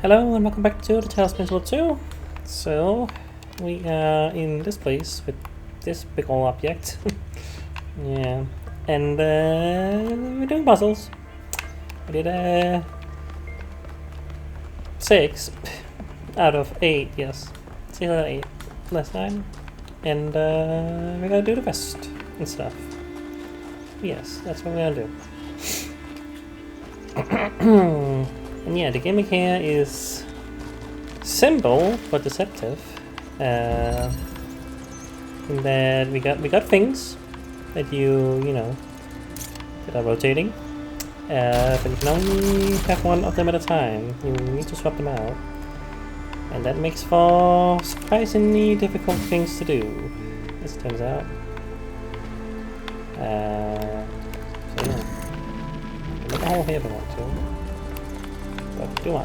Hello and welcome back to the Talos 2. So, we are in this place with this big old object. Yeah, and we're doing puzzles. We did 6 out of 8, yes. 6 out of 8 last time. And we're gonna do the rest and stuff. Yes, that's what we're gonna do. And yeah, the gimmick here is simple but deceptive. In that we got things that you know that are rotating, but you can only have one of them at a time. You need to swap them out, and that makes for surprisingly difficult things to do, as it turns out. So yeah, make a hole here if I want to. What do I?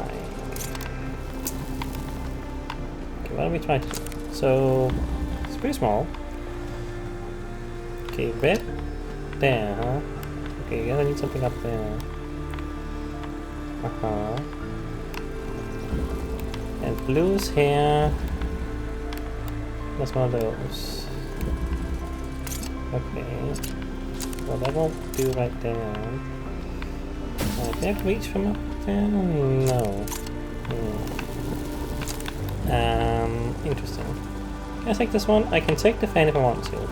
Okay, what are we trying to do? So, it's pretty small. Okay, red there, huh? Okay, I guess I need something up there. Uh-huh. And blue's here. That's one of those. Okay. Well, that won't do right there. Can I have to reach from up there? No. Interesting. Can I take this one? I can take the fan if I want to.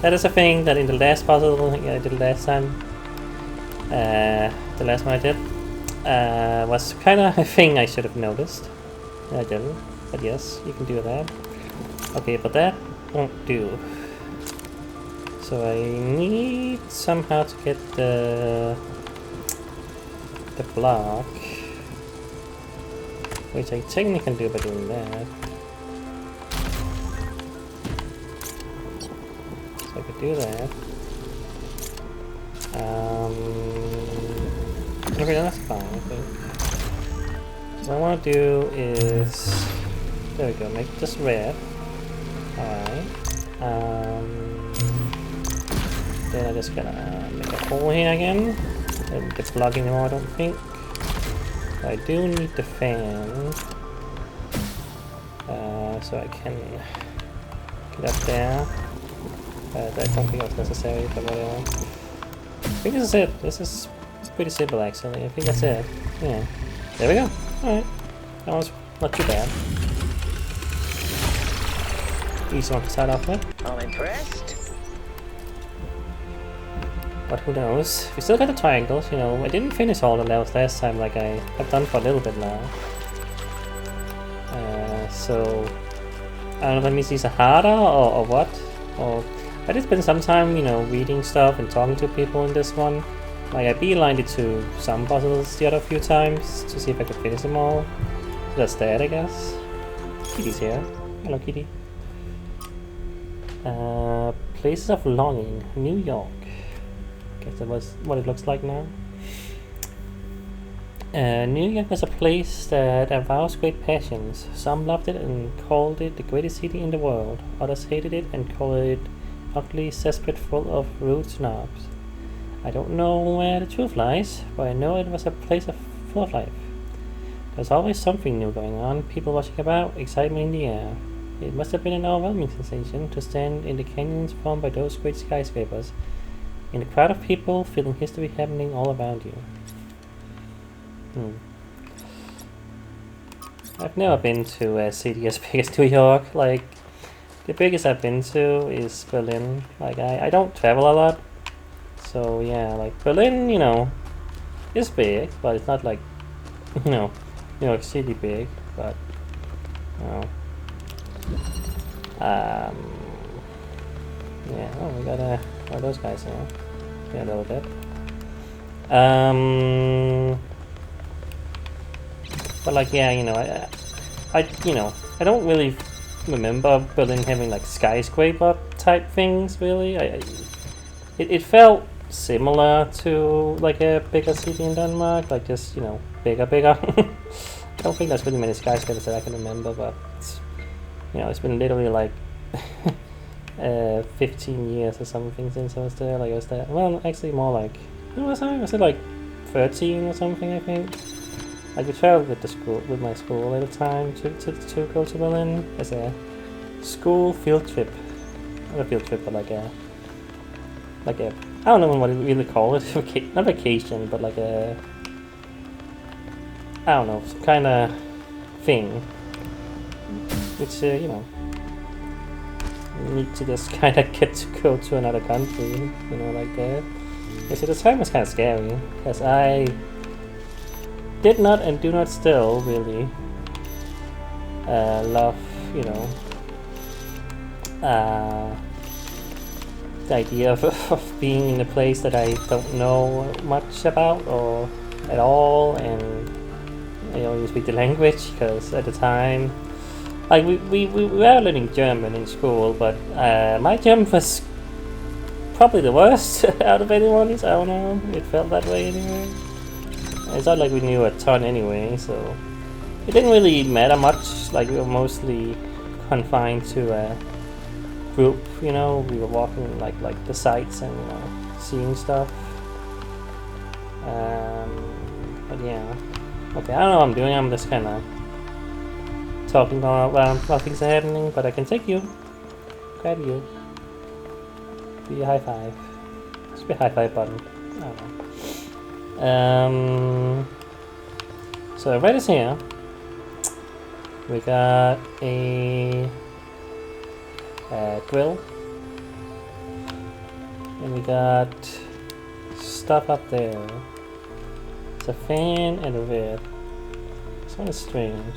That is a thing that in the last puzzle I did last time, the last one I did, was kind of a thing I should have noticed. I didn't, but yes, you can do that. Okay, but that won't do. So I need somehow to get the block, which I technically can do by doing that. So I could do that. Okay, that's fine, I think. So what I want to do is, there we go, make this red. Alright. Then I just gotta make a hole here again. Don't get block anymore, I don't think. I do need the fan, so I can get up there. I don't think that's necessary, but whatever. I think this is it. This is pretty simple, actually. I think that's it. Yeah. There we go. Alright. That was not too bad. Easy one to start off with. I'm impressed. But who knows? We still got the triangles, you know. I didn't finish all the levels last time like I have done for a little bit now. So I don't know if that means these are harder or what. Or I did spend some time, you know, reading stuff and talking to people in this one. Like I beelined it to some puzzles the other few times to see if I could finish them all. So that's that, I guess. Kitty's here. Hello, Kitty. Places of Longing, New York. Guess that was what it looks like now. New York was a place that aroused great passions. Some loved it and called it the greatest city in the world. Others hated it and called it ugly cesspit full of rude snobs. I don't know where the truth lies, but I know it was a place full of life. There's always something new going on, people rushing about, excitement in the air. It must have been an overwhelming sensation to stand in the canyons formed by those great skyscrapers, in a crowd of people, feeling history happening all around you. I've never been to a city as big as New York. Like, the biggest I've been to is Berlin. Like, I don't travel a lot. So, yeah, like, Berlin, you know, is big, but it's not like, you know, New York City big, but, you know. Yeah, oh, we got one of those guys here. Yeah, a little bit. But like, yeah, you know, I don't really remember Berlin having like skyscraper type things, really. It felt similar to like a bigger city in Denmark, like just, you know, bigger. I don't think there's really many skyscrapers that I can remember, but it's, you know, it's been literally like 15 years or something since I was there. Like I was there, well, actually more like, was it like 13 or something, I think. Like we traveled with the school, with my school at a time to go to Berlin as a school field trip. Not a field trip, but like a I don't know what you really call it. Not vacation, but like a, I don't know, some kind of thing. Which you know, you need to just kind of get to go to another country, you know, like that. And so the time was kind of scary, because I did not and do not still really love, you know, the idea of being in a place that I don't know much about or at all, and I only speak the language, because at the time, like we were learning German in school, but my German was probably the worst out of anyone's. I don't know, it felt that way anyway. It's not like we knew a ton anyway, so it didn't really matter much. Like we were mostly confined to a group, you know. We were walking like the sites and, you know, seeing stuff. But yeah, okay. I don't know what I'm doing. I'm just kind of talking while things are happening. But I can take you, grab you, be a high five. Just be a high five button. I don't know. So right is here. We got a grill, and we got stuff up there. It's a fan and a bed. This one is strange.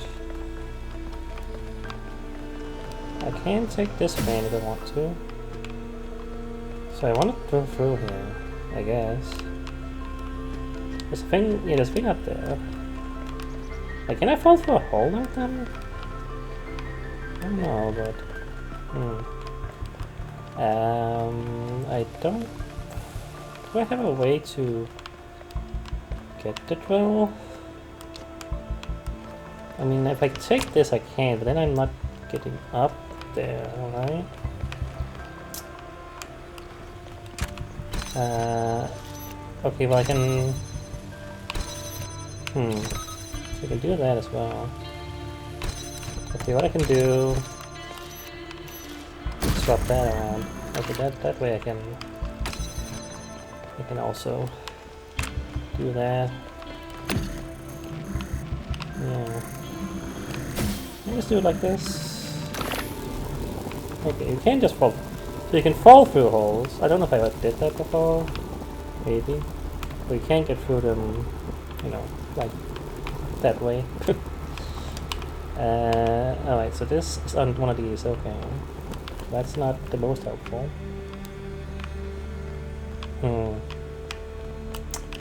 I can take this fan if I want to. So I want to go through here, I guess. There's a thing, yeah, there's a thing up there. Like, can I fall through a hole like that? I don't know, but... I don't... Do I have a way to get the drill? I mean, if I take this, I can, but then I'm not getting up there, alright? Okay, well I can... So I can do that as well. Okay, what I can do... Swap that around. Okay, that way I can also do that. Yeah. Let's do it like this. Okay, you can't just fall. So you can fall through holes. I don't know if I ever did that before. Maybe. But you can't get through them, you know, like that way. Alright, so this is on one of these, okay. That's not the most helpful. So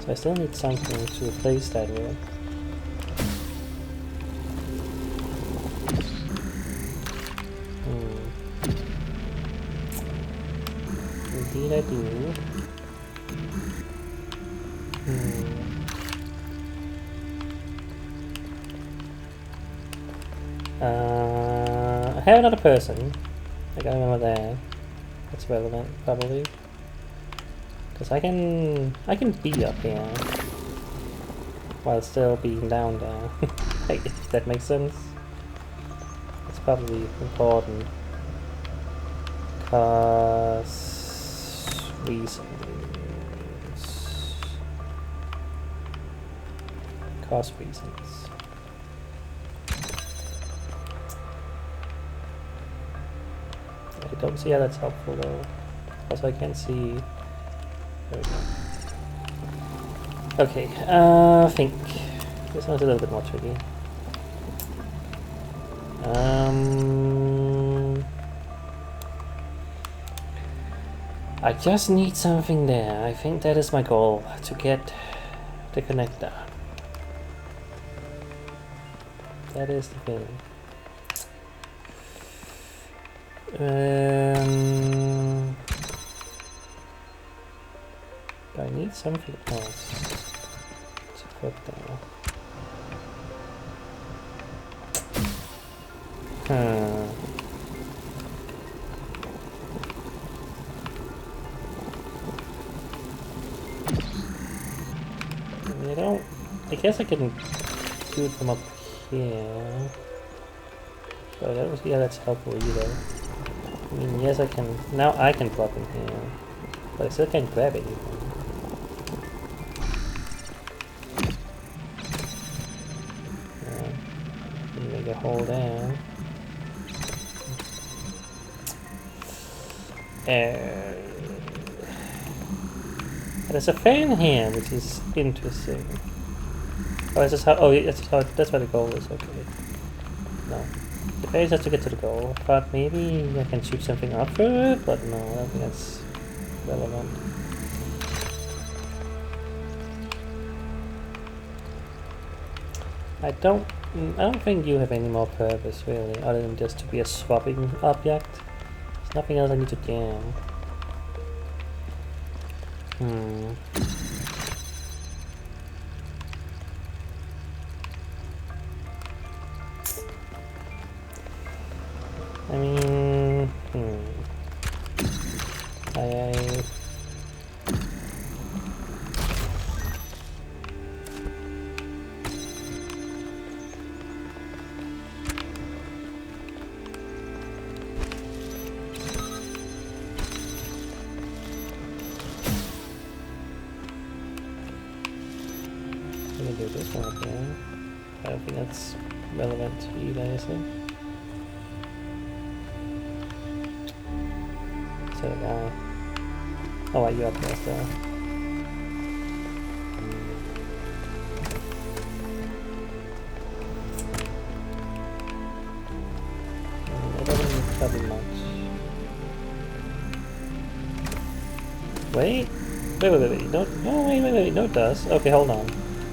I still need something to replace that with. Indeed I do. I have another person. I gotta remember that. That's relevant, probably. Because I can be up here while still being down there. If that makes sense. It's probably important. Cause reasons. Cost reasons. I don't see how that's helpful though. Also I can't see. There we go. Okay, I think this one's a little bit more tricky. I just need something there. I think that is my goal, to get the connector. That is the thing. I need something else to put there. I guess I can shoot from up here. But I don't see how that's helpful either. I mean, yes, I can. Now I can drop in here. But I still can't grab anything. Make a hole there. There's a fan here, which is interesting. Oh, that's just how. Oh, that's where the goal is. Okay. No, the base has to get to the goal. I thought maybe I can shoot something up through it, but no, I don't think that's relevant. I don't think you have any more purpose really, other than just to be a swapping object. There's nothing else I need to jam. I mean, we can do this one up there. I don't think that's relevant either, is it? So guy. Oh, wait, you're up there still. It doesn't cover much. Wait. Wait. No, wait. No, it does. Okay, hold on.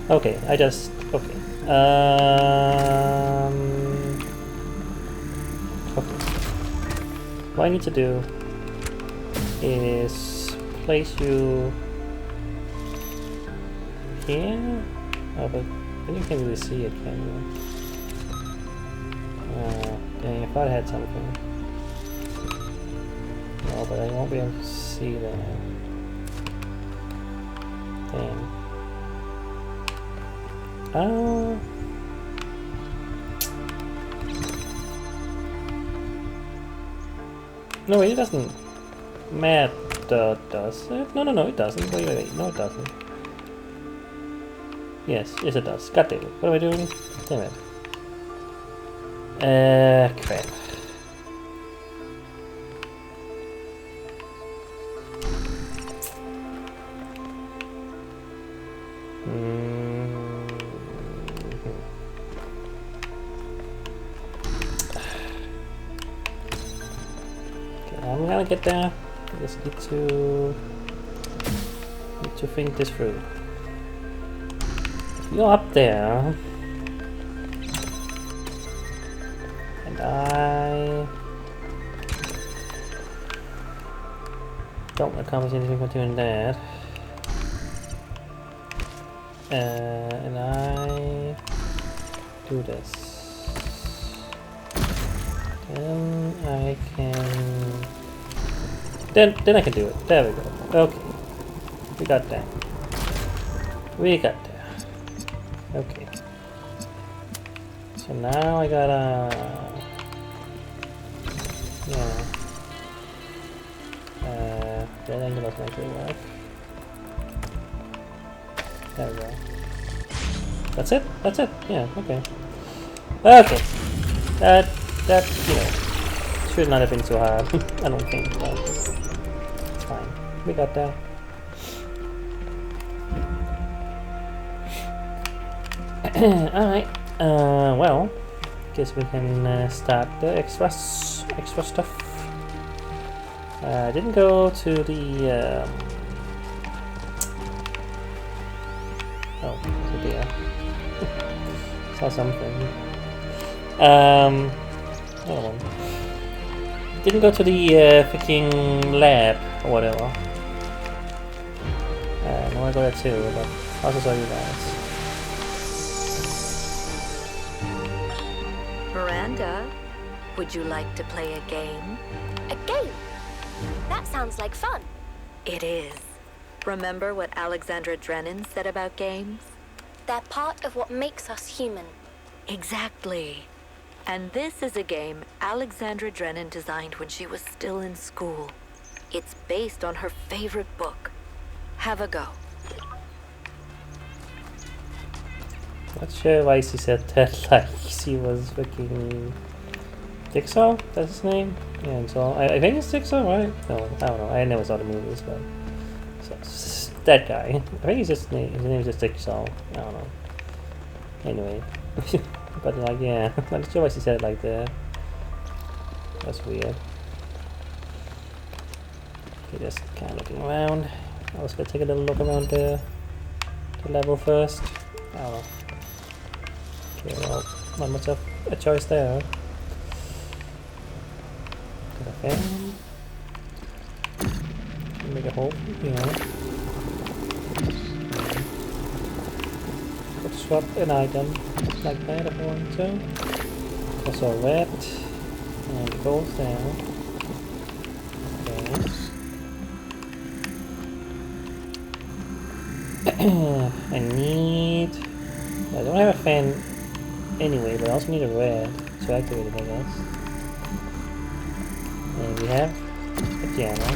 Okay, okay. Okay. What I need to do is place you here. Oh, but then you can't really see it, can you? Dang, if I had something. No, but I won't be able to see that. Dang. No, it doesn't matter, does it? No, it doesn't. Wait, no, it doesn't. Yes, it does. God damn it. What am I doing? Damn it. Crap. I'm gonna get there. I just need to think this through. If you're up there, and I don't accomplish anything by doing that, and I do this, then I can. Then I can do it. There we go. Okay. We got that. Okay. So now I gotta... Yeah. That angle doesn't actually work. There we go. That's it? Yeah, okay. Okay. That, you know, should not have been so hard. I don't think, but it's fine. We got that. Alright. Well, guess we can start the extra stuff. I didn't go to the oh, it's there. Saw something. Hold on. Didn't go to the freaking lab or whatever. I want to go there too, but I'll just show you guys. Miranda, would you like to play a game? A game? That sounds like fun. It is. Remember what Alexandra Drennan said about games? They're part of what makes us human. Exactly. And this is a game Alexandra Drennan designed when she was still in school. It's based on her favorite book. Have a go. Not sure why she said that like she was freaking Jigsaw, that's his name? Yeah, and so I think it's Jigsaw, right? No, I don't know. I never saw the movies, but so, that guy. I think his name is just Jigsaw. I don't know. Anyway. But like yeah, I'm not sure why she said it like that. That's weird. Okay, just kinda looking around. I was gonna take a little look around the level first. I don't know. Okay, well, not much of a choice there. Got a fan. Make a hole from here. Could swap an item like that if I want to. Also red. And it goes down. Okay. I need... I don't have a fan anyway, but I also need a red to activate it, I guess. And we have a piano.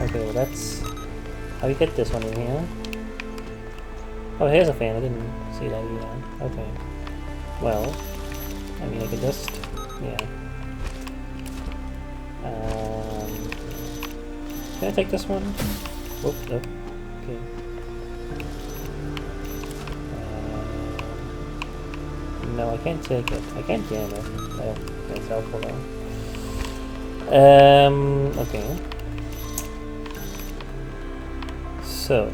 Okay, well that's how you get this one in here. Oh, here's a fan. I didn't see that either. Okay. Well, I mean, I could just... yeah. Can I take this one? Whoop, nope. Okay. No, I can't take it. I can't jam it. I don't think it's helpful though. Okay. So.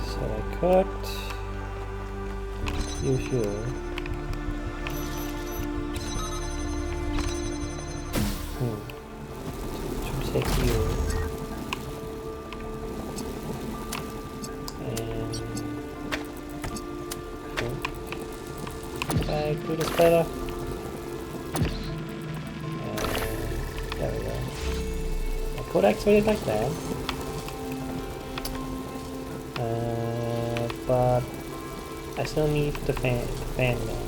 So I could use you. Should take you. And can I do this better? There we go. I could activate it like that. But I still need the fan now.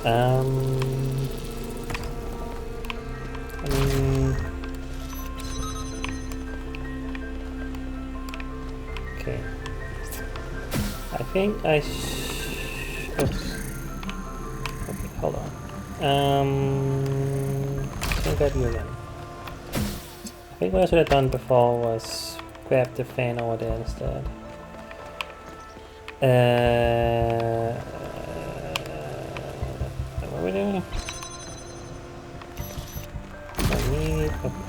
I mean, okay. I think I oops. Okay, hold on. I'll grab you again. I think what I should have done before was grab the fan over there instead. What are we doing? I need... okay.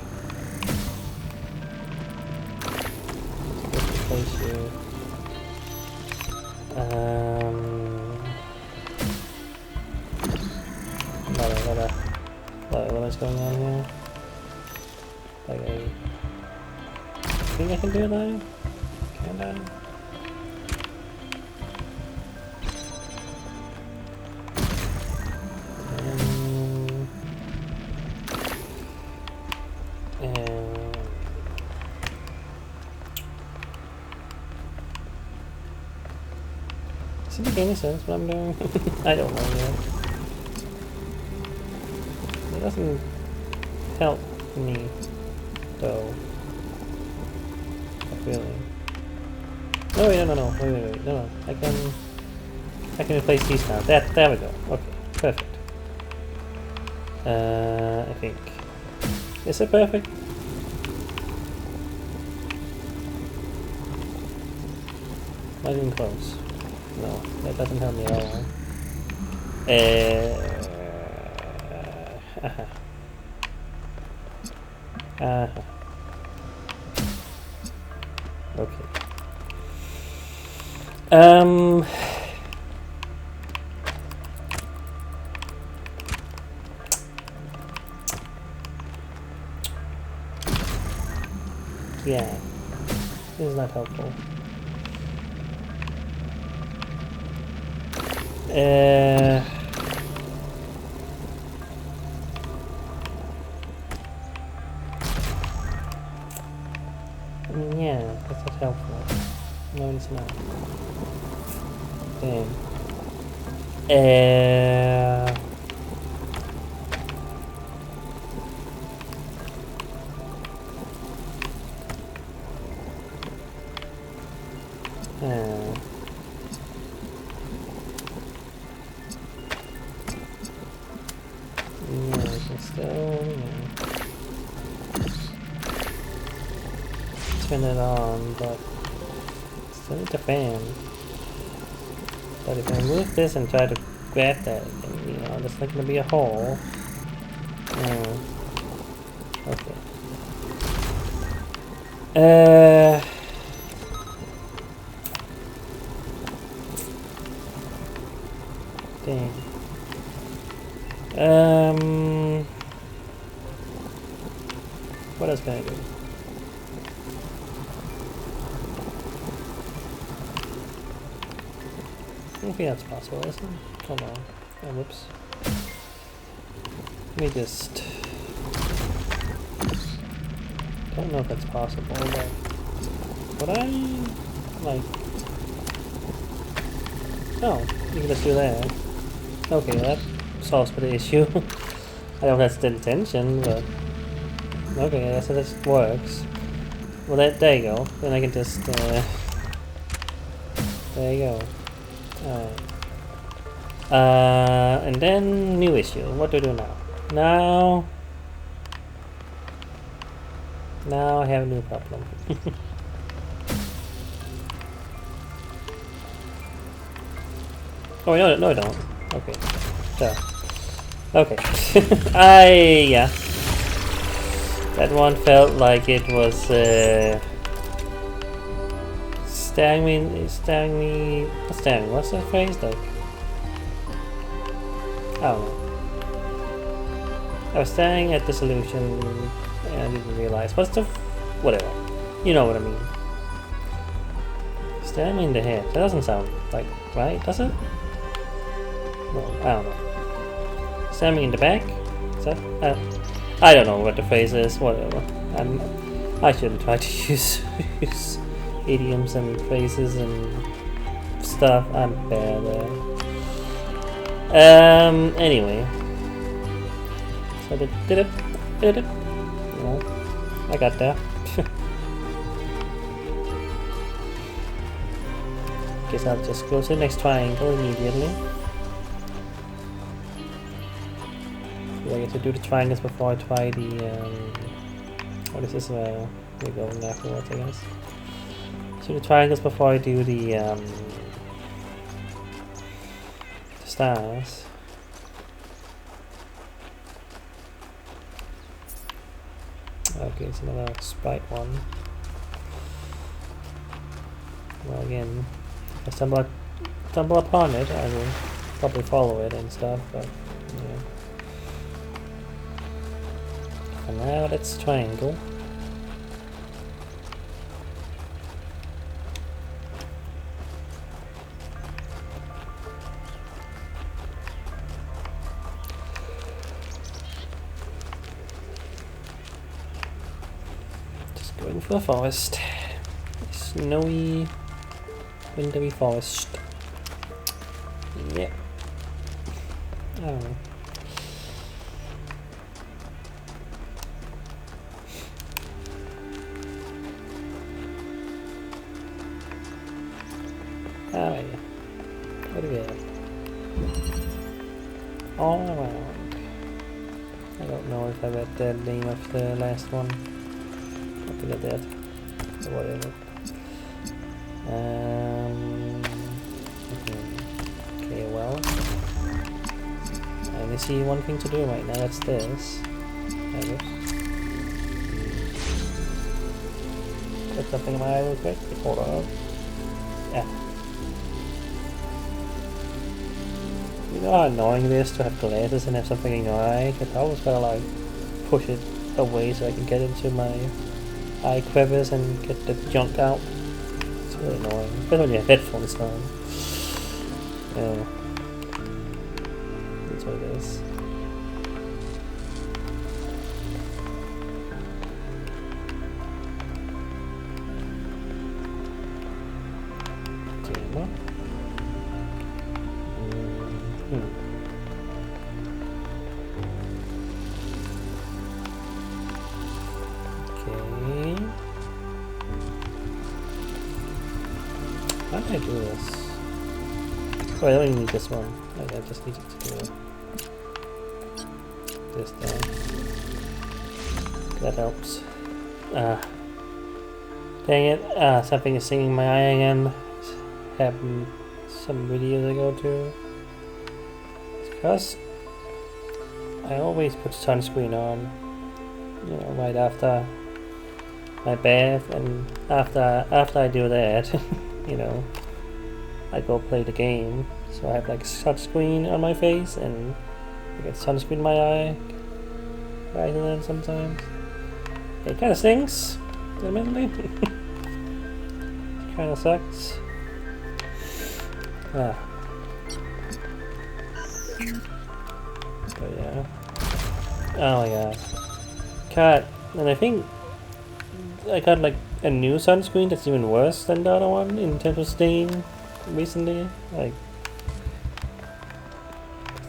Let's replace you. What is going on here? Like I think I can do that? Can I? Does it make any sense what I'm doing? I don't know yet. It doesn't help me though. Not really. No wait, no, wait, no. I can replace these now. There we go. Okay, perfect. I think. Is it perfect? Not even close. No, that doesn't help me at all. Okay. Yeah. This is not helpful. Yeah, that's not helpful. No, it's not. Damn. Yeah, I can still, turn it on, but still need the fan. But if I move this and try to grab that, then, there's not gonna be a hole. Okay. Dang. What else can I do? I don't think that's possible, isn't it? Hold on. Oh, whoops. Let me just... don't know if that's possible, but... would I... like... oh, you can just do that. Okay, that solves for the issue. I don't know if that's the intention, but... okay, I guess it just works. Well, there you go. Then I can just, there you go. Alright. And then, new issue. What do I do now? Now I have a new problem. Oh, no, I don't. Okay. So. Okay. Yeah. That one felt like it was, staring me, what's that phrase, like? I don't know. I was staring at the solution, and I didn't realize, whatever. You know what I mean. Staring me in the head, that doesn't sound like, right, does it? Well, I don't know. Staring me in the back? Is that, I don't know what the phrase is, whatever. I shouldn't try to use idioms and phrases and stuff. I'm bad at it. Anyway. So did it. No, I got there. Guess I'll just go to the next triangle immediately. I get to do the triangles before I try the, what is this, we're going afterwards, I guess. So the triangles before I do the stars. Okay, it's another sprite one. Well, again, if I stumble upon it, I will probably follow it and stuff, but, yeah. And now let's triangle. Just going for a forest. Snowy, wintery forest. Yeah. I don't know. Oh yeah. What do we have? All around. I don't know if I read the name of the last one. I think I did. Or whatever. Okay, well. I only see one thing to do right now, that's this. I guess. Put something in my eye real quick. Hold on. Yeah. You know how annoying it is to have glasses and have something in your eye? Because I always gotta like push it away so I can get into my eye crevice and get the junk out. It's really annoying, especially when you have headphones on. Yeah. what it is. Jammer. Okay. How do I do this? Oh, I don't even need this one. I just need it to do this there. That helps. Dang it. Something is stinging my eye again. It's happened some videos ago too. It's because I always put sunscreen on, you know, right after my bath, and after I do that, you know, I go play the game. So I have like sunscreen on my face, and I get sunscreen in my eye right then sometimes. It kind of stinks, admittedly. Kind of sucks. But yeah. Oh my god. Cut. And I think I got like a new sunscreen that's even worse than the other one in terms of stain recently. Like,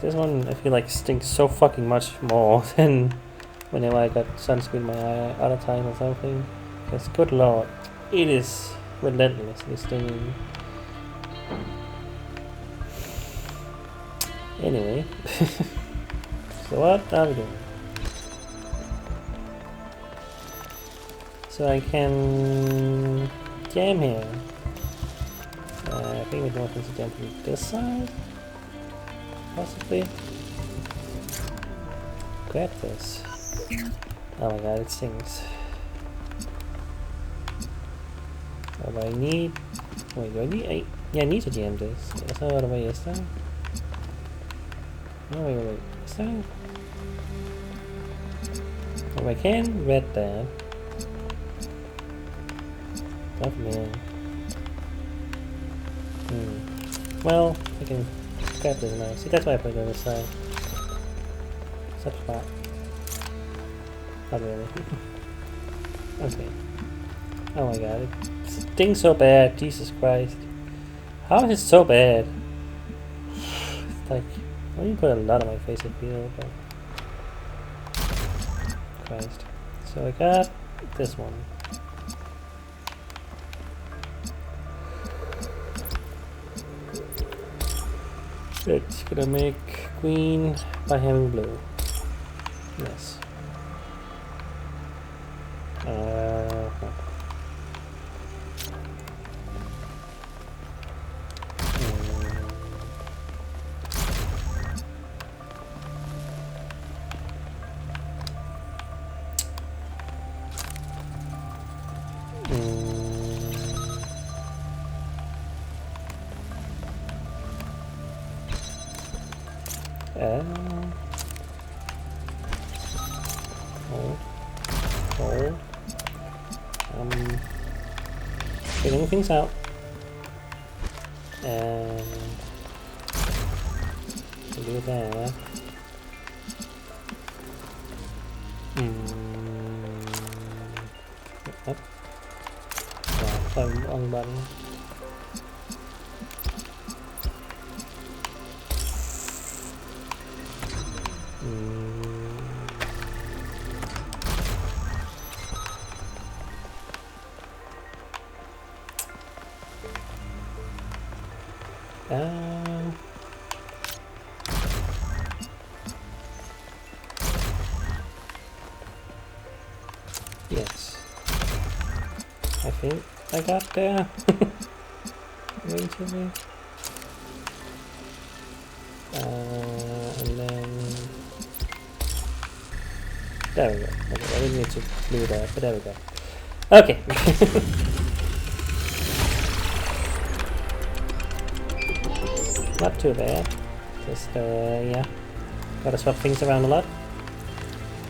this one I feel like stinks so fucking much more than whenever I got sunscreen in my eye other time or something. Because good lord, it is relentlessly stinging. Anyway, so what are we doing? So I can jam here. I think we don't want to jump from this side, possibly. Grab this. Oh my god, it stings. What do I need? Wait, do I need? Yeah, I need to jam this. That's not the way is that? No, wait. Is that? If I can read that. Not man. Well, I can grab this now. See, that's why I put it on the side. Such flat. Not really. Okay. Oh my god, it stings so bad. Jesus Christ. How is it so bad? It's like, I only put a lot on my face, I feel, but... Christ. So I got this one. It's gonna make green by having blue. Yes. Hold. Figuring things out. And do that. Up. Wrong button. Yes. I think I got there. Eventually. And then... There we go. Okay, I didn't need to glue that, but there we go. Okay. Not too bad. Just, yeah. Gotta swap things around a lot.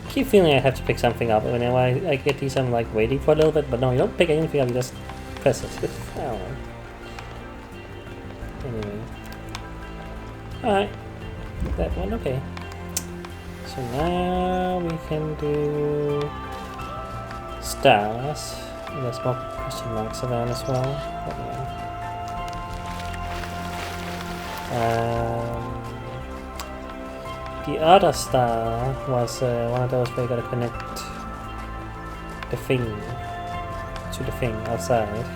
I keep feeling I have to pick something up. Whenever I get these, I'm like waiting for a little bit, but no, you don't pick anything up, you just press it. I don't know. Anyway. Alright. That one, okay. So now we can do stars. And there's more question marks around as well. The other star was one of those where you gotta connect the thing to the thing outside.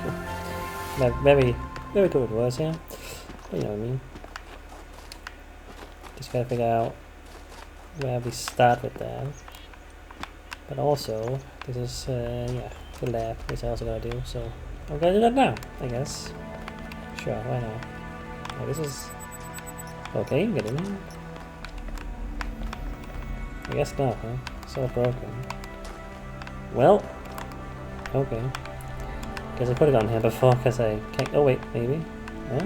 Very, very good it was, yeah. But you know what I mean. Just gotta figure out where we start with that. But also, this is, yeah, the lab, which I also gotta do, so I'm gonna do that now, I guess. Sure, why not? Oh, this is... okay, get in. I guess not, huh? So broken. Well, okay. Guess I put it on here before, because I can't... oh wait, maybe? Yeah,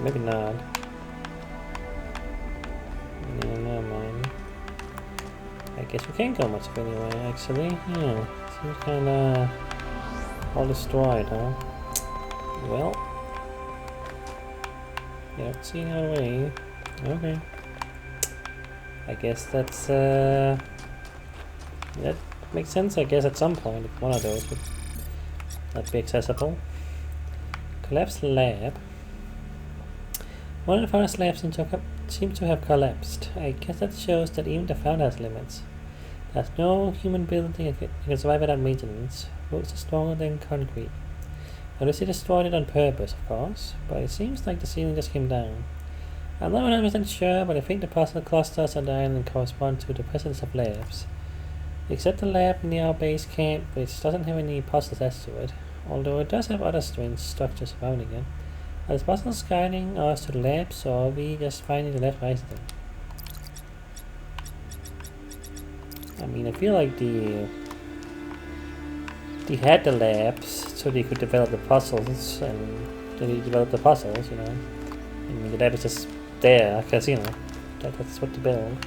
maybe not. Yeah, never mind. I guess we can't go much anyway, actually. Yeah, seems kinda all destroyed, huh? Well, yeah, see another way. Okay. I guess that's that makes sense. I guess at some point one of those would not be accessible. Collapsed lab. One of the founder's labs seems to have collapsed. I guess that shows that even the founder has limits. There's no human building that can survive without maintenance. Roots are stronger than concrete. Now, they destroyed it on purpose, of course, but it seems like the ceiling just came down. I'm not 100% sure, but I think the puzzle clusters on the island correspond to the presence of labs. Except the lab near our base camp, which doesn't have any puzzles attached to it, although it does have other strange structures surrounding it. Are the puzzles guiding us to the labs, or are we just finding the lab by accident? I mean, I feel like they had the labs so they could develop the puzzles, and they developed the puzzles, you know. I mean, the lab is just there, because, you know, that's what they build.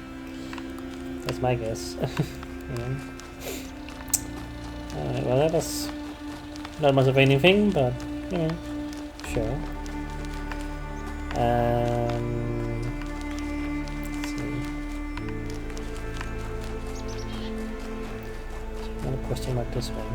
That's my guess. Yeah. Alright, well, that was not much of anything, but, you know, sure. Let's see. Another question about this one.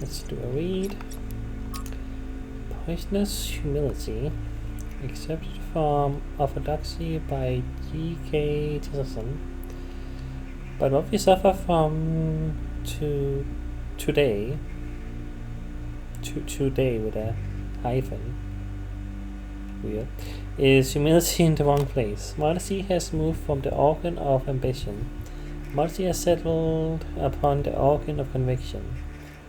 Let's do a read. Poisonous humility, accepted from orthodoxy by G.K. Tillerson. But what we suffer from today with a hyphen, weird, is humility in the wrong place. Modesty has moved from the organ of ambition. Modesty has settled upon the organ of conviction.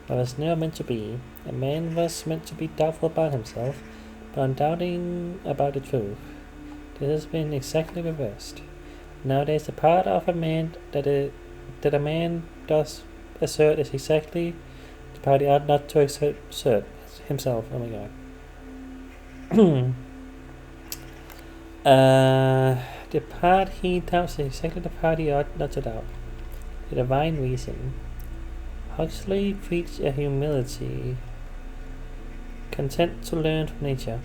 What was never meant to be. A man was meant to be doubtful about himself, but undoubting about the truth. This has been exactly reversed. Nowadays, the part of a man that a man does assert is exactly the part he ought not to assert himself. Oh my god. The part he doubts is exactly the part he ought not to doubt. The divine reason. Huxley preached a humility, content to learn from nature,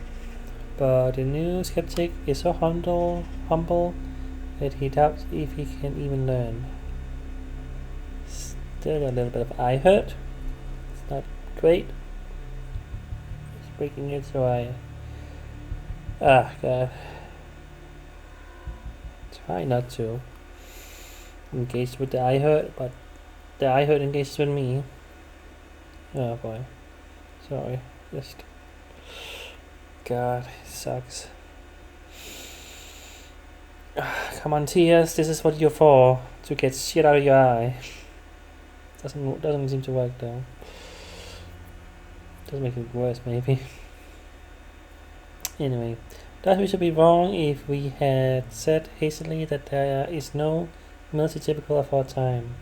but the new skeptic is so humble that he doubts if he can even learn. Still got a little bit of eye hurt. It's not great. It's breaking it, so God. Try not to engage with the eye hurt, but the eye hurt engages with me. Oh boy. Sorry. Just... God, it sucks. Come on, tears. This is what you're for. To get shit out of your eye. Doesn't seem to work though. Doesn't make it worse, maybe. Anyway. That we should be wrong if we had said hastily that there is no humility typical of our time.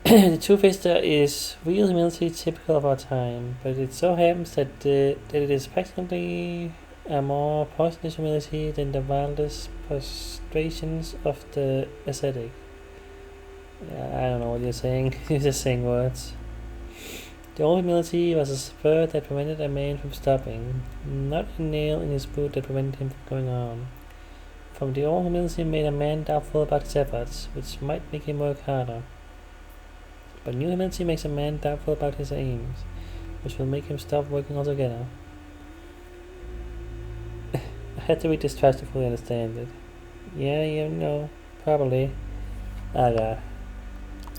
The Two-Fister is real humility typical of our time, but it so happens that it is practically a more poisonous humility than the wildest prostrations of the ascetic. I don't know what you're saying. You're just saying words. The old humility was a spur that prevented a man from stopping, not a nail in his boot that prevented him from going on. From the old humility made a man doubtful about his efforts, which might make him work harder. But new humility makes a man doubtful about his aims, which will make him stop working altogether. I had to read this twice to fully understand it. Yeah, you know, probably. Ah, God.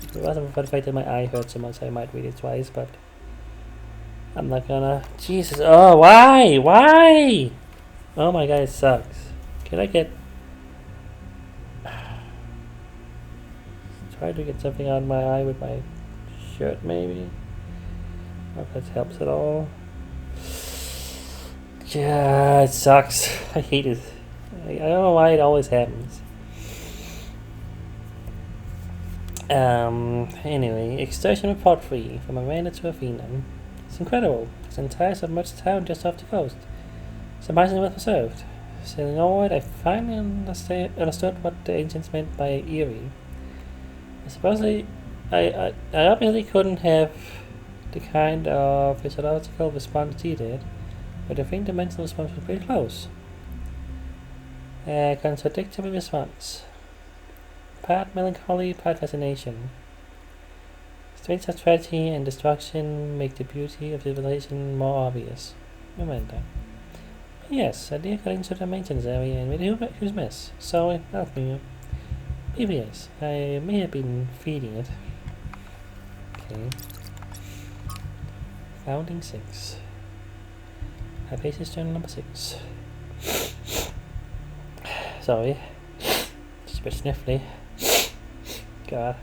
If it wasn't for the fact that my eye hurt so much, I might read it twice, but I'm not gonna. Jesus, oh, why? Why? Oh my God, it sucks. Can I get. Try to get something out of my eye with my shirt, maybe? I hope that helps at all. Yeah, it sucks. I hate it. I don't know why it always happens. Anyway, Excursion Report 3 from Amanda to Athena. It's incredible. It's an entire submerged town just off the coast. Surprisingly well preserved. Sailing onward, I finally understood what the ancients meant by eerie. I obviously couldn't have the kind of physiological response he did, but I think the mental response was pretty close. A contradictory response. Part melancholy, part fascination. Strange tragedy and destruction make the beauty of civilization more obvious. Remember. Yes, a deer got into the maintenance area and made a huge mess. Sorry, not me. PBS. I may have been feeding it. Okay. Founding 6. Hypatia journal number 6. Sorry. Just a bit sniffly. God.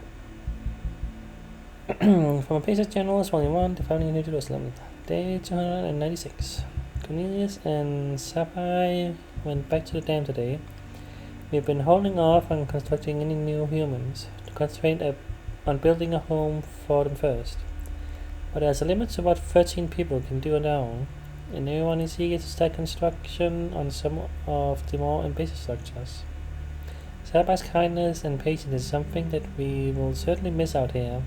From Hypatia journal, volume 1, the founding of New Jerusalem. Day 296. Cornelius and Sapphire went back to the dam today. We've been holding off on constructing any new humans, to concentrate on building a home for them first. But there's a limit to what 13 people can do on their own, and everyone is eager to start construction on some of the more ambitious structures. Sapphire's kindness and patience is something that we will certainly miss out here,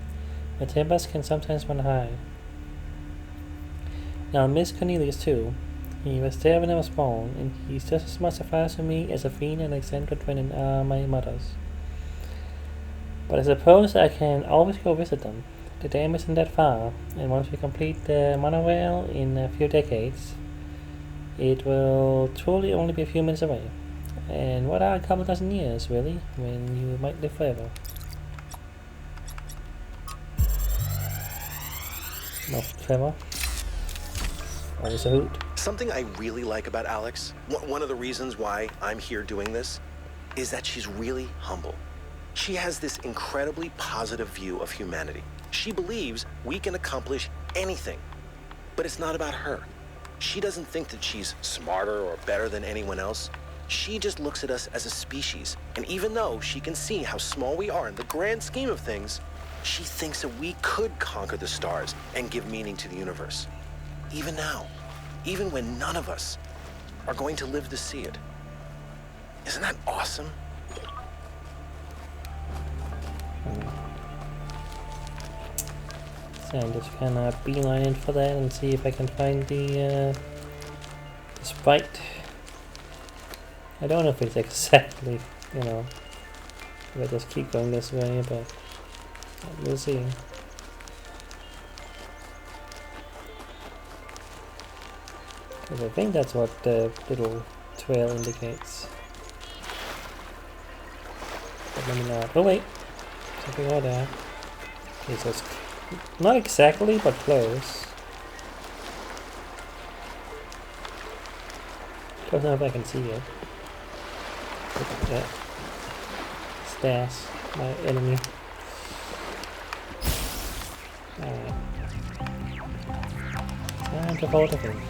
where tempers can sometimes run high. Now I'll miss Cornelius too. He was there when I was born, and he's just as much a father to me as Athena and Alexandra Drennan are my mothers. But I suppose I can always go visit them. The dam isn't that far, and once we complete the monorail in a few decades, it will truly only be a few minutes away. And what are a couple dozen years, really, when you might live forever? Not forever. Always a hoot. Something I really like about Alex, one of the reasons why I'm here doing this, is that she's really humble. She has this incredibly positive view of humanity. She believes we can accomplish anything, but it's not about her. She doesn't think that she's smarter or better than anyone else. She just looks at us as a species, and even though she can see how small we are in the grand scheme of things, she thinks that we could conquer the stars and give meaning to the universe. Even now. Even when none of us are going to live to see it. Isn't that awesome? So I'm just gonna beeline in for that and see if I can find the sprite. I don't know if it's exactly, you know, if I just keep going this way, but we'll see. Because I think that's what the little trail indicates. But let me not. Oh wait! Something over there. Okay, so it's not exactly, but close. Close enough I can see it. Yeah. Stas, my enemy. Alright. Time to hold it in.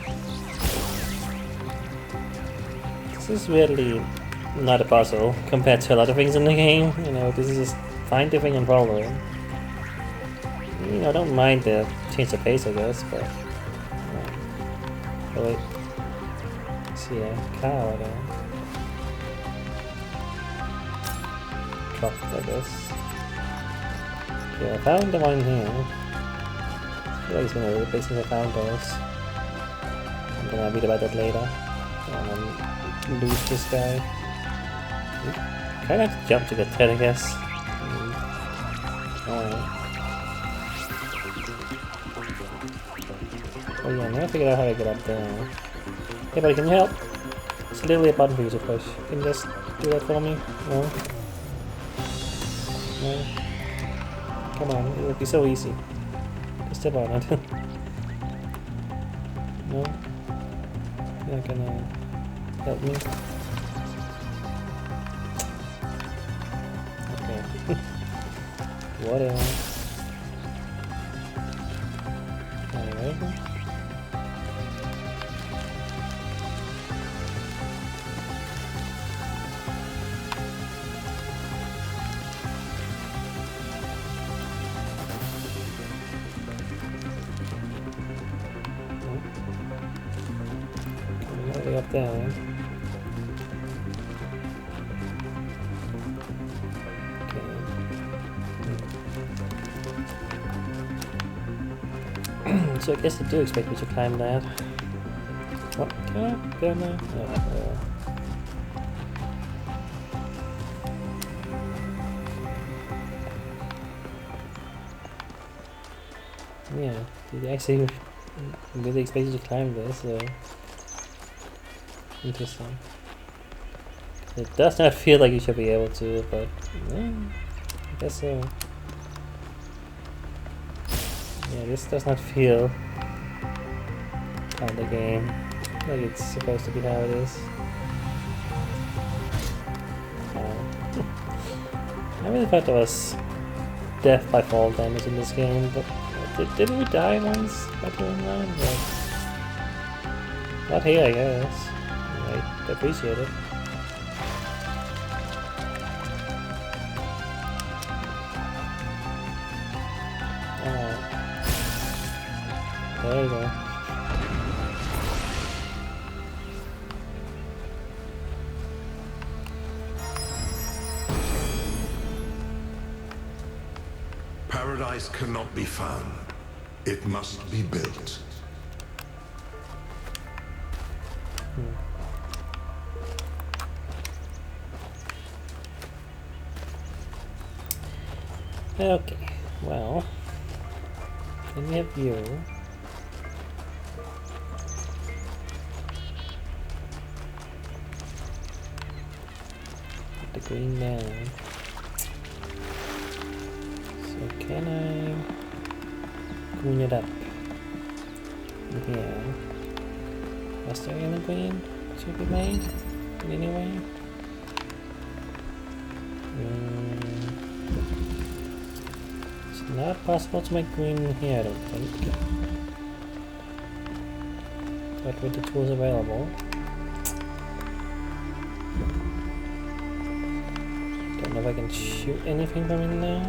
This is really not a puzzle compared to a lot of things in the game. You know, this is just find the thing and follow it. You know, I don't mind the change of pace, I guess, but... oh wait. See a cow there. Truck, I guess. Okay, I found the one here. I feel like it's gonna replace since I found those. I'm gonna read about that later. And lose this guy. Kinda have to jump to get that, I guess. Alright. Oh yeah, now I figured out how to get up there. Hey buddy, can you help? It's literally a button for you to push. Can you just do that for me? No? No? Come on, it would be so easy. Just step on it. No? You're not gonna help me? Okay. Whatever. Anyway. Up there. Okay. So I guess they do expect me to climb that. What? Can I go now? Yeah, they actually really expect you to climb this, so... Interesting. It does not feel like you should be able to, but yeah, I guess so. Yeah, this does not feel like the game, like it's supposed to be how it is. I really thought there was death by fall damage in this game, but didn't we die once by doing that? But not here, I guess. I appreciate it. There you go. Paradise cannot be found. It must be built. Okay, well, then we have you. The green man. So can I clean it up in here? Was there any green to be made in any way? Not possible to make green here, I don't think. But with the tools available. Don't know if I can shoot anything from in there.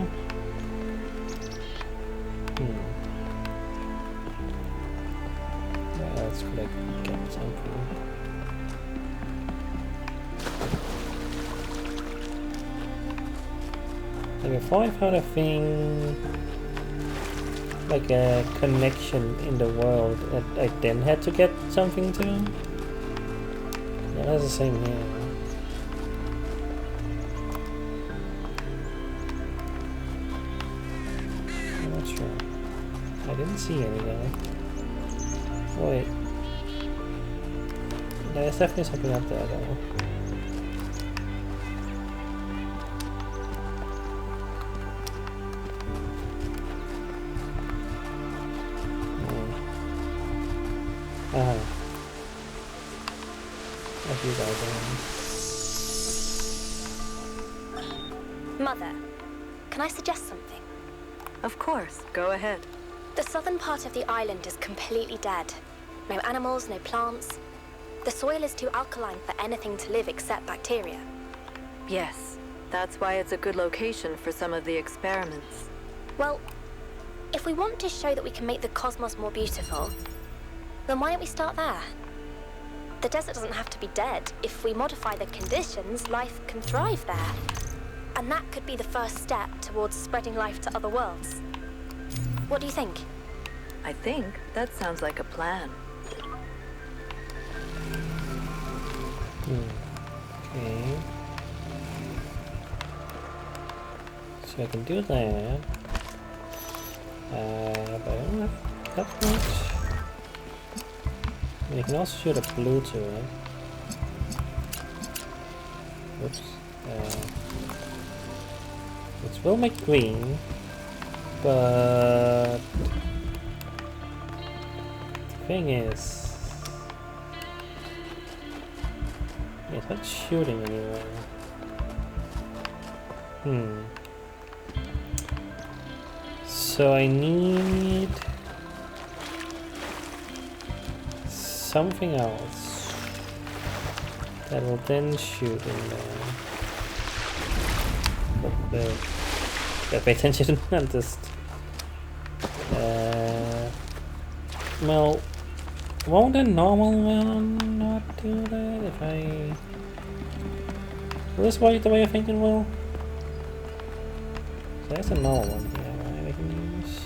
Where else could I get something? Like before I found a thing, like a connection in the world that I then had to get something to. Yeah, that's the same here. I'm not sure. I didn't see any though. Oh, wait. There's definitely something up there though. You guys Mother, can I suggest something? Of course, go ahead. The southern part of the island is completely dead. No animals, no plants. The soil is too alkaline for anything to live except bacteria. Yes, that's why it's a good location for some of the experiments. Well, If we want to show that we can make the cosmos more beautiful, then why don't we start there? The desert doesn't have to be dead. If we modify the conditions, life can thrive there. And that could be the first step towards spreading life to other worlds. What do you think? I think that sounds like a plan. Okay. So I can do that. But I don't have that much. And you can also shoot a blue to it. Oops. Which will make green, but the thing is, it's not shooting anywhere. So I need something else that will then shoot in there. But pay attention and just well, won't a normal one not do that if I will this way the way I think it will? So that's a normal one here, right? We can use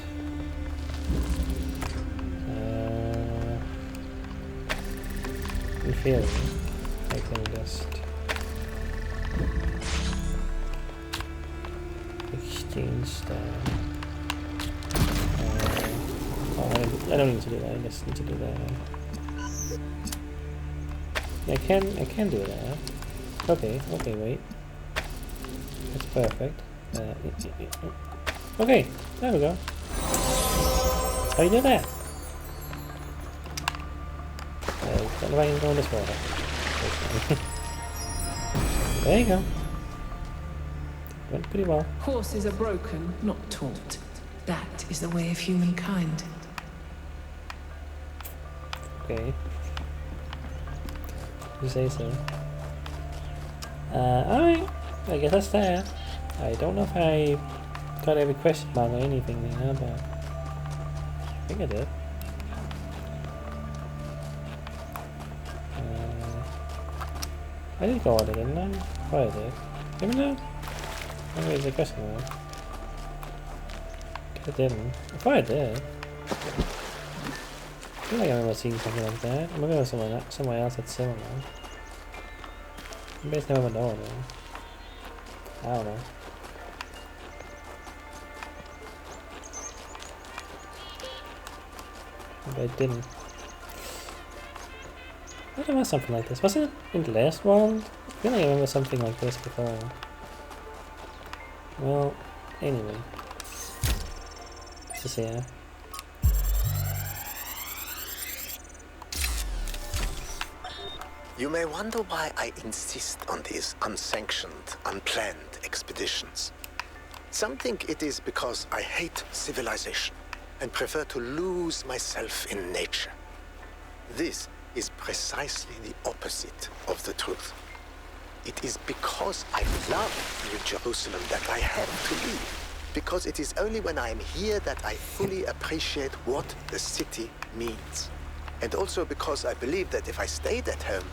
in theory I can just exchange that. I don't need to do that. I just need to do that. I can do that. Okay, wait. That's perfect. Okay, there we go. How you do that? I don't know if I can go in this water. There you go. Went pretty well. Horses are broken, not taught. That is the way of humankind. Okay. You say so. Alright. I guess that's that. I don't know if I got every question mark or anything there, but I think I did. I did go all it, didn't I? Oh, I did. Even though? Maybe there's a question mark. I didn't. I thought I did. I feel like I remember seeing something like that. Maybe it was somewhere else that's similar. Maybe it's never know though. I don't know. Maybe I didn't. I remember something like this. Wasn't it in the last one? I feel like I remember something like this before. Well, anyway. This is here. You may wonder why I insist on these unsanctioned, unplanned expeditions. Some think it is because I hate civilization and prefer to lose myself in nature. This is precisely the opposite of the truth. It is because I love New Jerusalem that I have to leave. Because it is only when I am here that I fully appreciate what the city means. And also because I believe that if I stayed at home,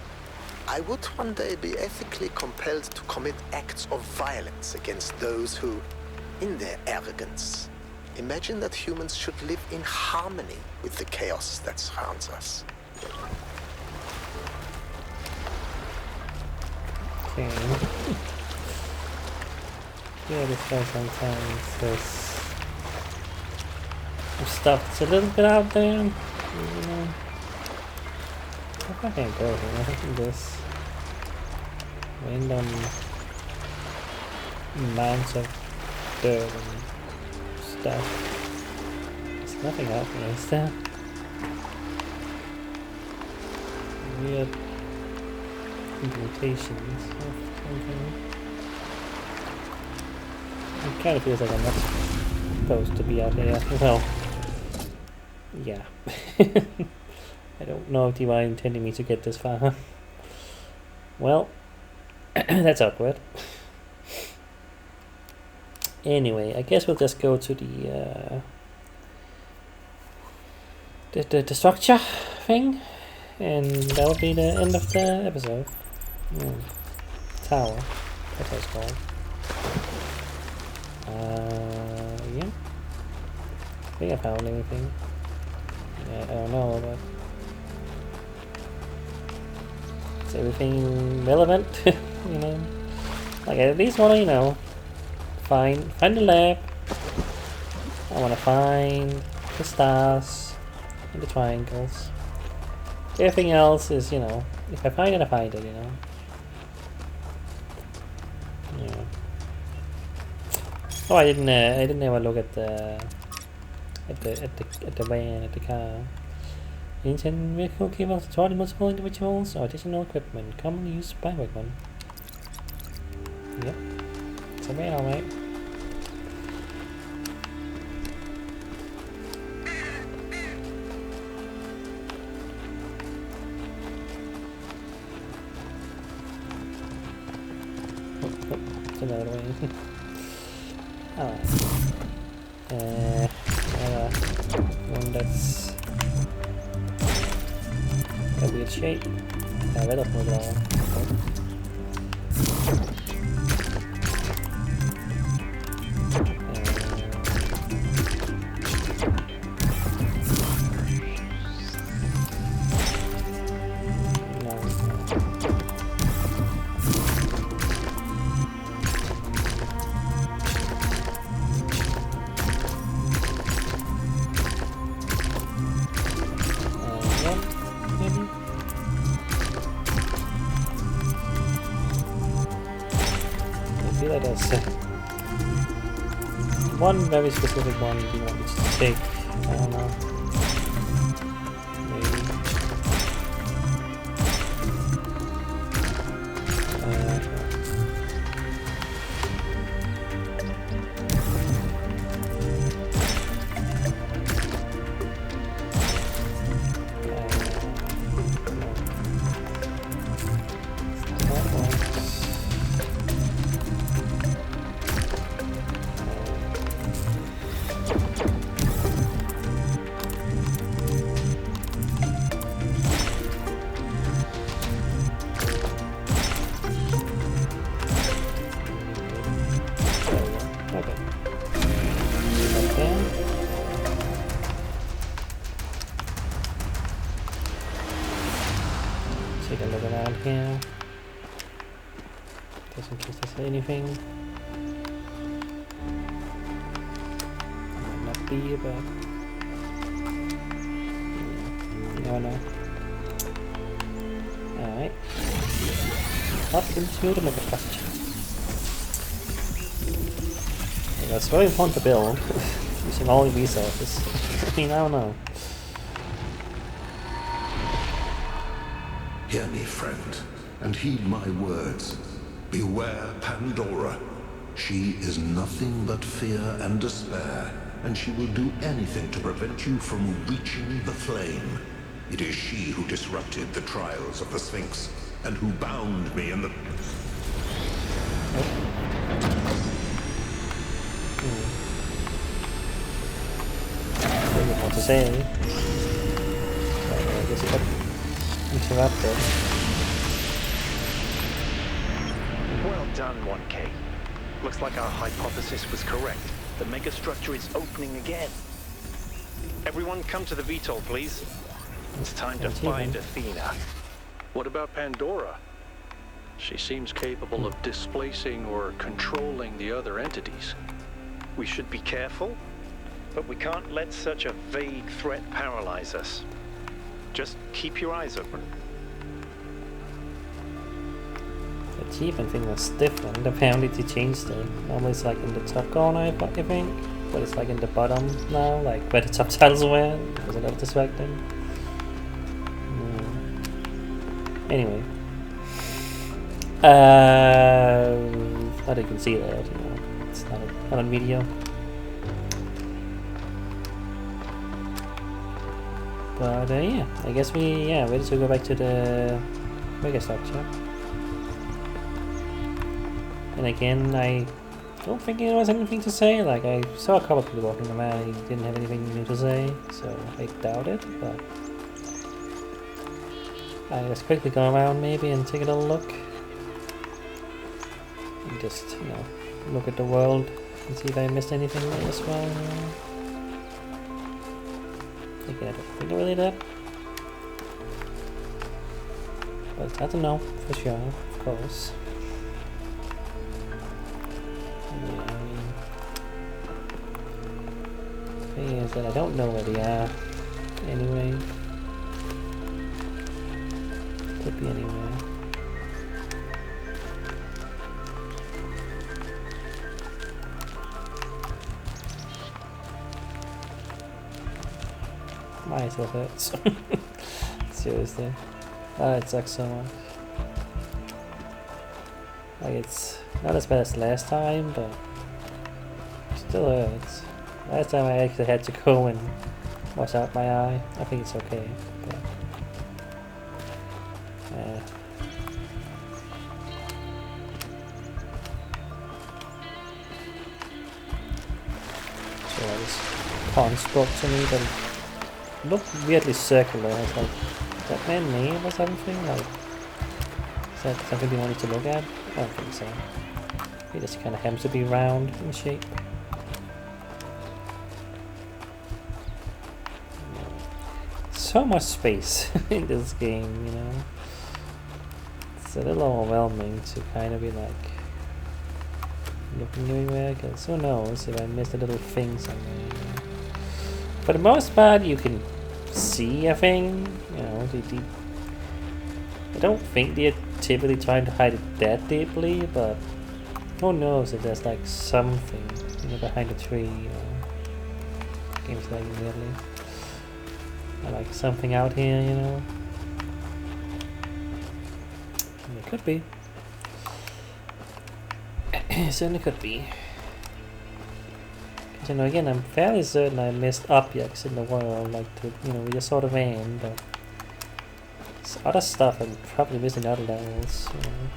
I would one day be ethically compelled to commit acts of violence against those who, in their arrogance, imagine that humans should live in harmony with the chaos that surrounds us. Okay. Yeah, this guy sometimes says some stuff that's a little bit out there. You know. I can't go here. I think this random amounts of dirt and stuff. There's nothing out there, is there? Weird implementations of something. It kind of feels like I'm not supposed to be out here. Well, yeah. I don't know if you are intending me to get this far. Well, that's awkward. Anyway, I guess we'll just go to the the structure thing, and that'll be the end of the episode. Tower, that's what it's called. Yeah. I think I found anything. Yeah, I don't know, but is everything relevant? You know, like I at least want to, you know, find the lab. I want to find the stars and the triangles. Everything else is, you know, if I find it, I find it, you know. Yeah. Oh, I didn't ever look at the van, at the car. Ancient vehicle cables stored in multiple individuals or additional equipment commonly used by workmen. Yep. It's a van, alright. It's another way. Alright. One that's a weird shape. Ja, vet att några... One very specific one you want me to take. I don't know. Maybe. Take a look around here, just in case there's anything. Might not be, but you never know. Alright. Up into the mega structure. It's very important to build, using all the resources. I mean, I don't know. Hear me, friend, and heed my words. Beware Pandora. She is nothing but fear and despair, and she will do anything to prevent you from reaching the flame. It is she who disrupted the trials of the Sphinx, and who bound me in the... What to say? I guess it got interrupted. Well done, 1K. Looks like our hypothesis was correct. The megastructure is opening again. Everyone come to the VTOL, please. It's time to find Athena. What about Pandora? She seems capable of displacing or controlling the other entities. We should be careful, but we can't let such a vague threat paralyze us. Just keep your eyes open. The achievement thing was different. Apparently they changed it. Normally it's like in the top corner, I think. But it's like in the bottom now, like where the subtitles were. It was a little distracting. Anyway. But you can see that, you know, it's not on video. But yeah, I guess ready to go back to the megastructure. And again, I don't think anyone has anything to say. Like, I saw a couple people walking around, he didn't have anything new to say, so I doubt it, but I just quickly go around maybe and take a little look. And just, you know, look at the world and see if I missed anything as well. I think I really did. But I don't know for sure, of course. Yeah, I mean, the thing is that I don't know where they are anyway. Could be anywhere. My eyes will hurt. Seriously. Oh, it sucks so much. Like, it's not as bad as last time, but it still hurts. Last time I actually had to go and wash out my eye. I think it's okay, but so this pawn spoke to me, but it looked weirdly circular. I was like, is that man name or something? Like, is that something you wanted to look at? I don't think so. It just kind of happens to be round in shape. So much space in this game, you know. It's a little overwhelming to kind of be like looking everywhere, because who knows if I missed a little thing somewhere. You know? For the most part, you can see a thing, you know. I don't think they're typically trying to hide it that deeply, but who knows if there's like something, you know, behind the tree or games like weirdly. Or like something out here, you know. And it could be. It certainly could be. Because, you know, again, I'm fairly certain I missed objects in the world, like to, you know, we just saw the van, but there's other stuff I'm probably missing other levels, you know.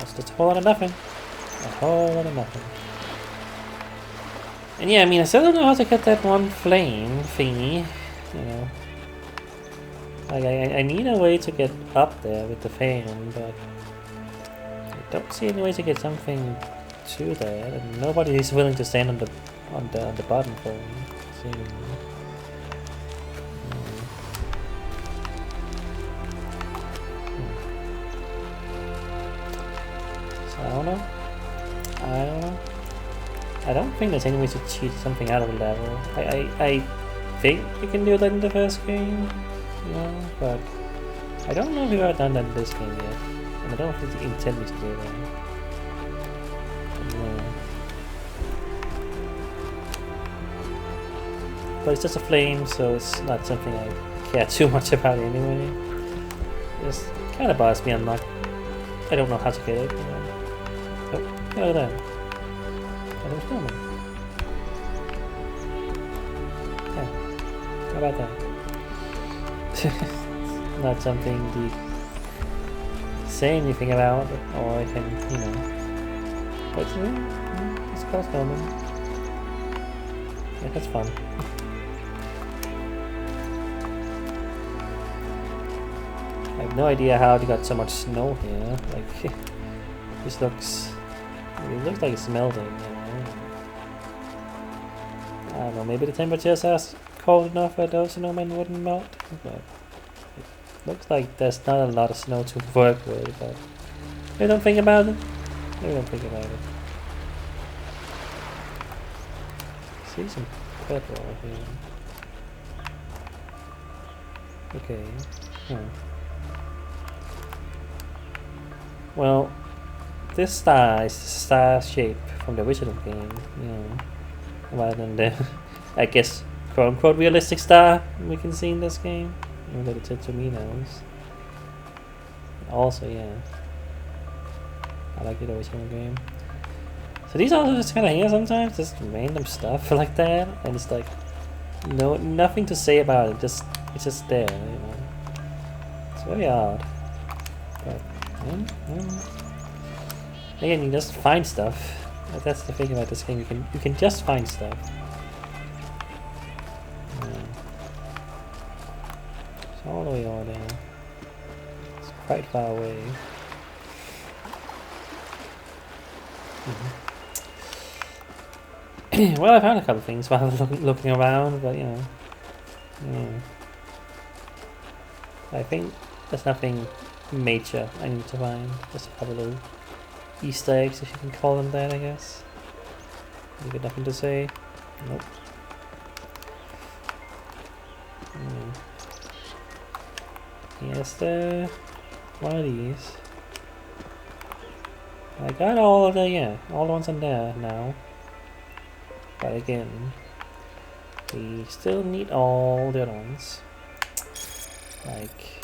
It's just a whole lot of nothing. A whole lot of nothing. And yeah, I mean, I still don't know how to get that one flame thingy, you know. Like, I need a way to get up there with the fan, but I don't see any way to get something to that, and nobody is willing to stand on the bottom for me, seemingly. So I don't know. I don't think there's any way to cheat something out of a level. I think you can do that in the first game, you know, but I don't know if we've ever done that in this game yet. And I don't think they intend me to do that. But it's just a flame, so it's not something I care too much about anyway. It just kind of bothers me. I don't know how to get it, you know. Oh, look at that. Oh, snowman. Yeah, how about that? Not something to say anything about, or I can, you know. What's it? It's called snowman. Yeah, that's fun. I have no idea how they got so much snow here. Like, this looks. It looks like it's melting, you know. I don't know, maybe the temperatures are cold enough where those snowmen wouldn't melt, but it looks like there's not a lot of snow to work with, but maybe don't think about it. Maybe don't think about it. See some purple here. Okay. Well, this star is the star shape from the original game, you know, rather than the, I guess, quote-unquote realistic star we can see in this game, even though it's to me knows. Also, yeah, I like the original game. So these also just kind of here sometimes, just random stuff like that, and it's like, nothing to say about it, it's just there, you know. very odd. But, again, you just find stuff. That's the thing about this game. You can just find stuff. It's all the way over there. It's quite far away. Well, I found a couple of things while looking around, but you know, I think there's nothing major I need to find. Just a couple of Easter eggs, if you can call them that, I guess. You got nothing to say? Nope. Yes, there. One of these. I got all of the all the ones in there now. But again, we still need all the other ones. Like,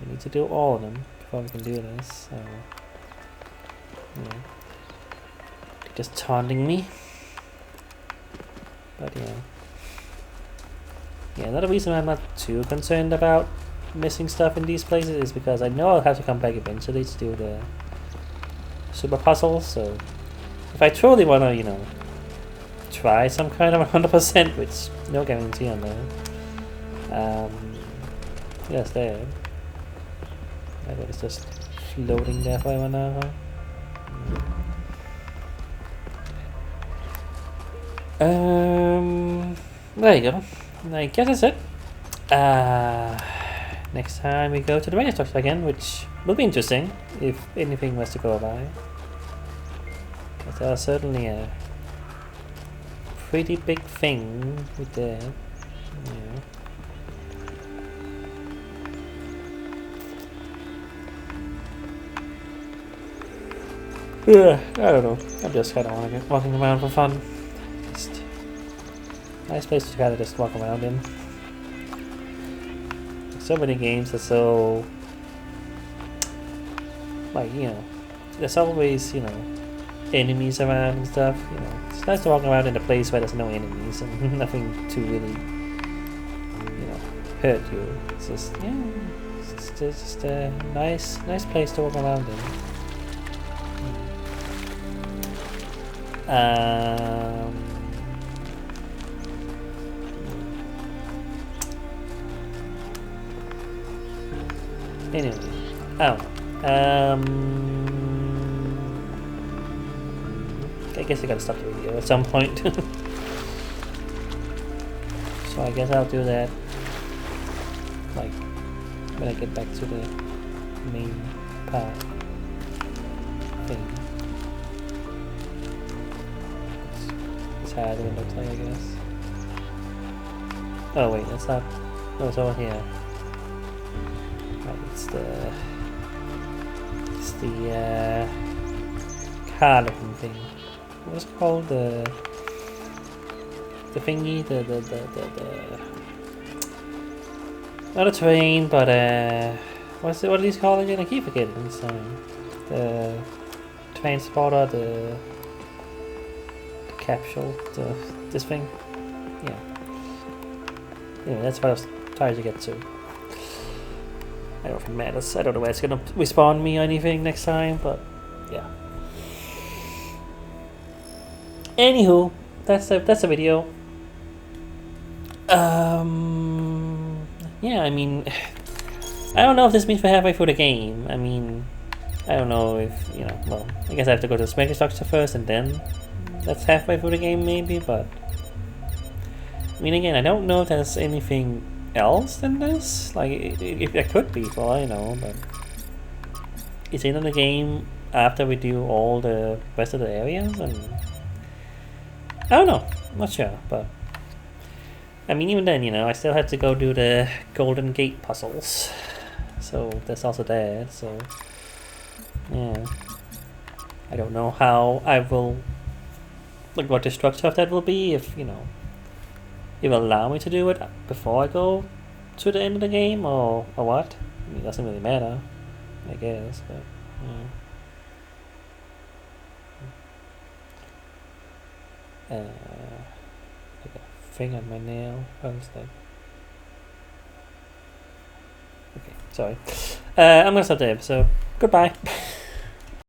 we need to do all of them before we can do this. So, yeah, just taunting me. But yeah, another reason I'm not too concerned about missing stuff in these places is because I know I'll have to come back eventually to do the super puzzles. So if I truly want to, try some kind of 100%, which no guarantee on that. Yes, there. That one is just floating there forever now. There you go. I guess that's it. Next time we go to the structure again, which will be interesting if anything was to go by. Because there are certainly a pretty big thing with that. Yeah, I don't know. I'm just kind of walking around for fun. Just nice place to kind of just walk around in. So many games are so, like, there's always, enemies around and stuff. It's nice to walk around in a place where there's no enemies and nothing to really, hurt you. It's just, it's just a nice place to walk around in. Anyway, I guess I gotta stop the video at some point. So I guess I'll do that, like, when I get back to the main part thing. That's how it looks like, I guess. Oh wait, that's not. No, it's over here. Right, it's the car looking thing. What's it called? The thingy, the not a train, but what are these called again? I keep forgetting this time. The transporter, the capsule, this thing. Yeah. Anyway, that's what I was trying to get to. I don't think it matters. I don't know where it's gonna respawn me or anything next time, but yeah. Anywho, that's a video. Yeah, I mean, I don't know if this means we're halfway through the game. I mean, I don't know if, well, I guess I have to go to the mega structure first and then that's halfway through the game maybe, but I mean, again, I don't know if there's anything else than this. Like, it could be, for all I know, but it's in the game after we do all the rest of the areas, and I don't know, I'm not sure, but I mean, even then, I still have to go do the Golden Gate puzzles, so that's also that. So yeah, I don't know how I will, like, what the structure of that will be, if it will allow me to do it before I go to the end of the game, or what. I mean, it doesn't really matter, I guess, but yeah. Like a thing on my nail. What is that? Okay. Sorry. I'm going to stop the episode. Goodbye.